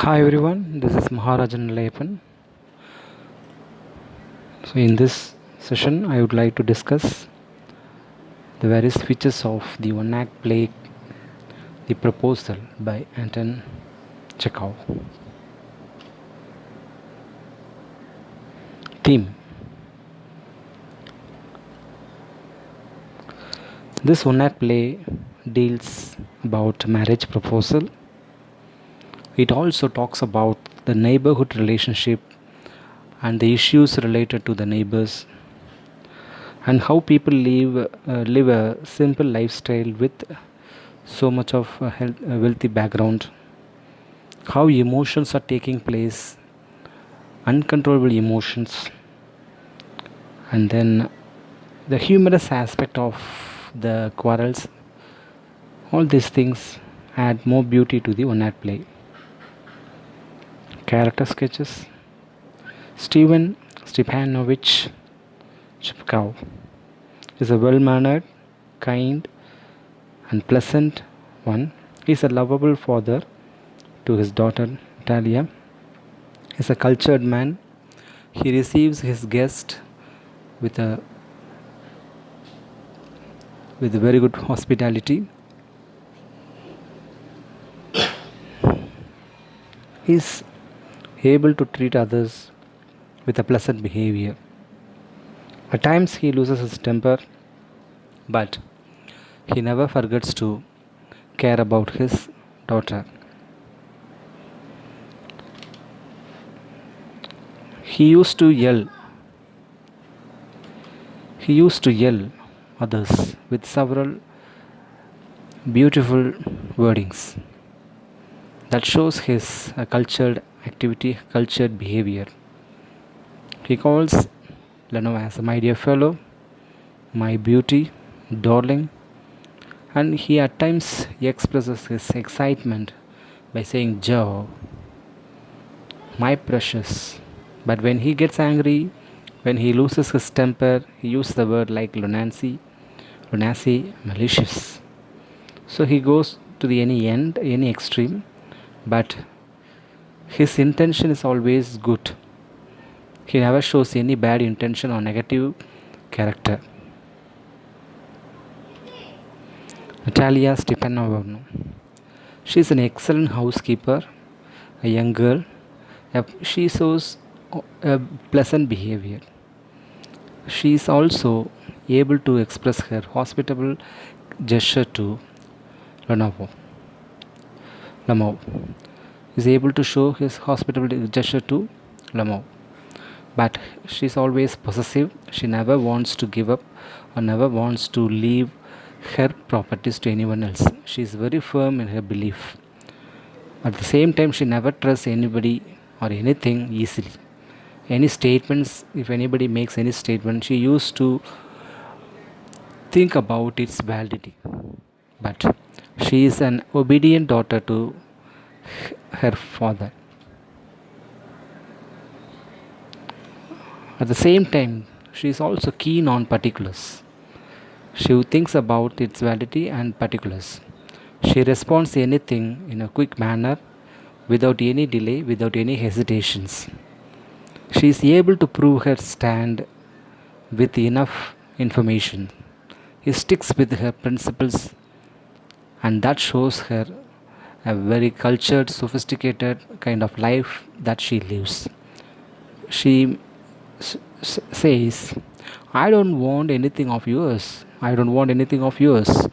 Hi everyone, this is Maharajan Nalayapan. So in this session, I would like to discuss the various features of the one-act play, The Proposal by Anton Chekhov. Theme: this one-act play deals about marriage proposal. It also talks about the neighborhood relationship and the issues related to the neighbors and how people live a simple lifestyle with so much of a wealthy background, how emotions are taking place, uncontrollable emotions, and then the humorous aspect of the quarrels. All these things add more beauty to the one act play. Character sketches: Steven Stepanovich Chipkov is a well mannered, kind, and pleasant one. He is a lovable father to his daughter Natalia. He is a cultured man. He receives his guest with a very good hospitality. He is able to treat others with a pleasant behavior. At times he loses his temper, but he never forgets to care about his daughter. He used to yell. He used to yell others with several beautiful wordings that shows his cultured activity, cultured behavior. He calls Leno as my dear fellow, my beauty, darling, and he at times expresses his excitement by saying Joe, my precious. But when he gets angry, when he loses his temper, he uses the word like lunacy, malicious. So he goes to the any end, any extreme, but his intention is always good. He never shows any bad intention or negative character. Natalia Stepanovna. She is an excellent housekeeper, a young girl. She shows a pleasant behavior. She is also able to express her hospitable gesture to Lamov. Is able to show his hospitable gesture to Lamov. But she is always possessive. She never wants to give up or never wants to leave her properties to anyone else. She is very firm in her belief. At the same time, she never trusts anybody or anything easily. Any statements, if anybody makes any statement, she used to think about its validity. But she is an obedient daughter to her father. At the same time, she is also keen on particulars. She thinks about its validity and particulars. She responds to anything in a quick manner, without any delay, without any hesitations. She is able to prove her stand with enough information. He sticks with her principles, and that shows her a very cultured, sophisticated kind of life that she lives. She says, I don't want anything of yours. I don't want anything of yours.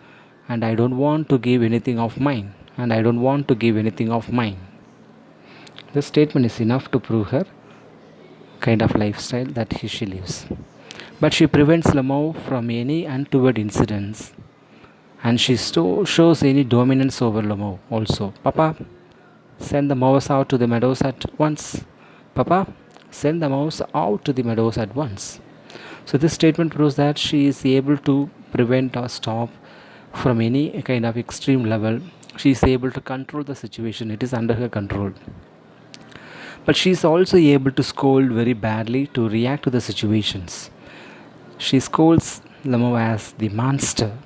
And I don't want to give anything of mine. And I don't want to give anything of mine. This statement is enough to prove her kind of lifestyle that she lives. But she prevents Lamau from any untoward incidents, and she shows any dominance over Lamau also. Papa, send the mouse out to the meadows at once. Papa, send the mouse out to the meadows at once. So this statement proves that she is able to prevent or stop from any kind of extreme level. She is able to control the situation. It is under her control. But she is also able to scold very badly to react to the situations. She scolds Lamo as the monster.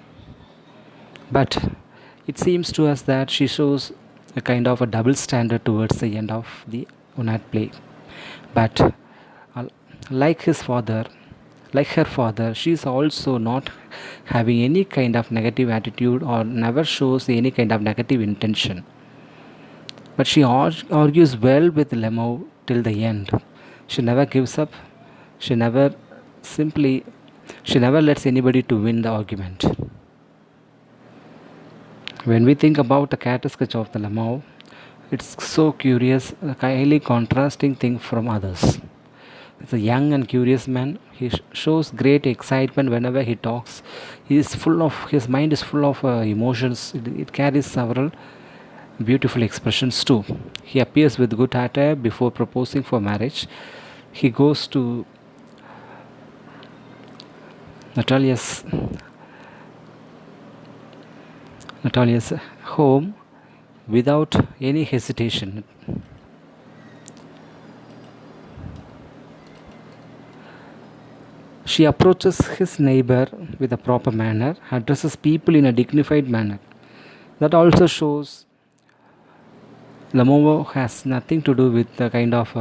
But it seems to us that she shows a kind of a double standard towards the end of the one play. But uh, like his father, like her father, she is also not having any kind of negative attitude or never shows any kind of negative intention. But she argues well with Lemo till the end. She never gives up. She never simply she never lets anybody to win the argument. When we think about the character sketch of the Lamau, it's so curious, a highly contrasting thing from others. It's a young and curious man. He shows great excitement whenever he talks. His mind is full of emotions. It carries several beautiful expressions too. He appears with good attire before proposing for marriage. He goes to Natalia's Natalia's home without any hesitation. She approaches his neighbor with a proper manner, addresses people in a dignified manner. That also shows Lamovo has nothing to do with the kind of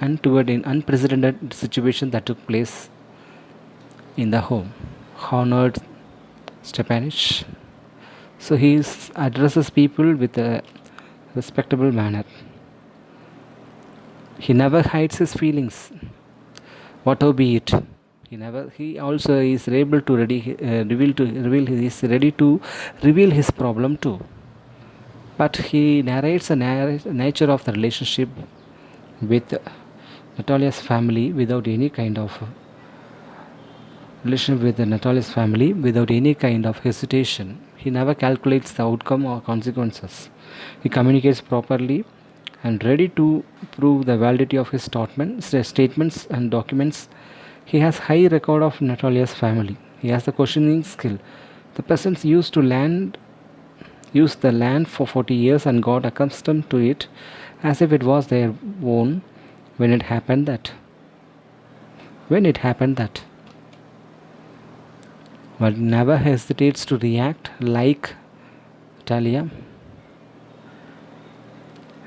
untoward and unprecedented situation that took place in the home. Honored Stepanich. So he addresses people with a respectable manner. He never hides his feelings, whatever be it. He also is able to he is ready to reveal his problem too. But he narrates the nature of the relationship with Natalia's family without any kind of relationship with Natalia's family without any kind of hesitation. He never calculates the outcome or consequences. He communicates properly and ready to prove the validity of his statements and documents. He has high record of Natalia's family. He has the questioning skill. The peasants used the land for 40 years and got accustomed to it as if it was their own when it happened that but never hesitates to react like Talia,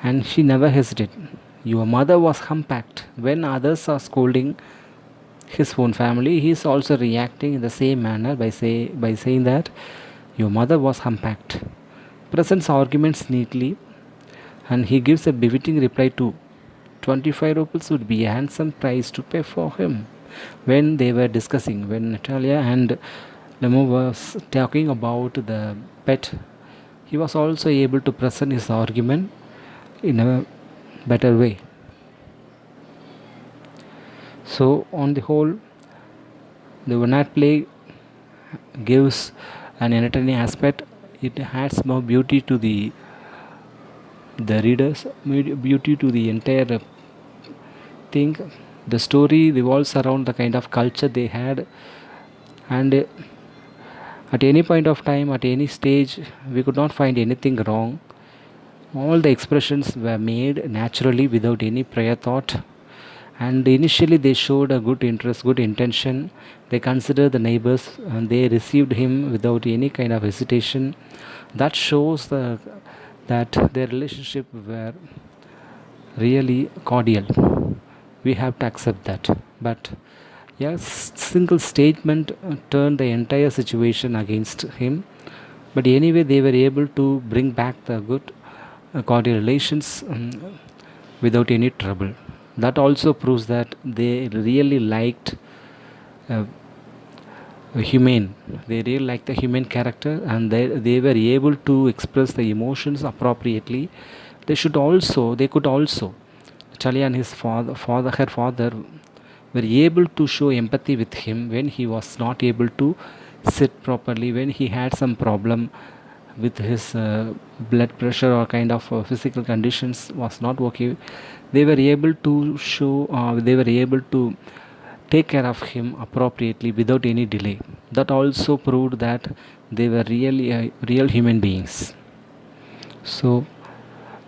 and she never hesitated. Your mother was humpbacked. When others are scolding his own family, he is also reacting in the same manner by saying that your mother was humpbacked. Presents arguments neatly, and he gives a befitting reply to 25 rupees would be a handsome price to pay for him. When they were discussing, when Natalia and Lemo was talking about the pet, he was also able to present his argument in a better way. So, on the whole, the one night play gives an entertaining aspect. It adds more beauty to the readers, beauty to the entire thing. The story revolves around the kind of culture they had, and at any point of time, at any stage, we could not find anything wrong. All the expressions were made naturally without any prior thought, and initially they showed a good interest, good intention. They considered the neighbors and they received him without any kind of hesitation. That shows that their relationship were really cordial. We have to accept that. But yes, single statement turned the entire situation against him. But anyway, they were able to bring back the good cordial relations without any trouble. That also proves that they really liked humane. They really liked the human character, and they were able to express the emotions appropriately. They could also, Charlie and his her father were able to show empathy with him when he was not able to sit properly, when he had some problem with his blood pressure or kind of physical conditions was not okay. They were able to they were able to take care of him appropriately without any delay. That also proved that they were really real human beings. So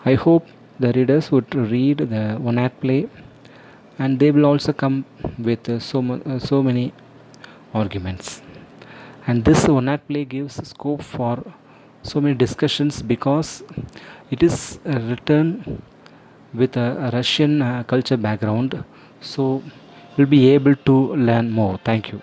I hope the readers would read the one act play, and they will also come with so many arguments. And this one act play gives scope for so many discussions because it is written with a Russian culture background. So you'll be able to learn more. Thank you.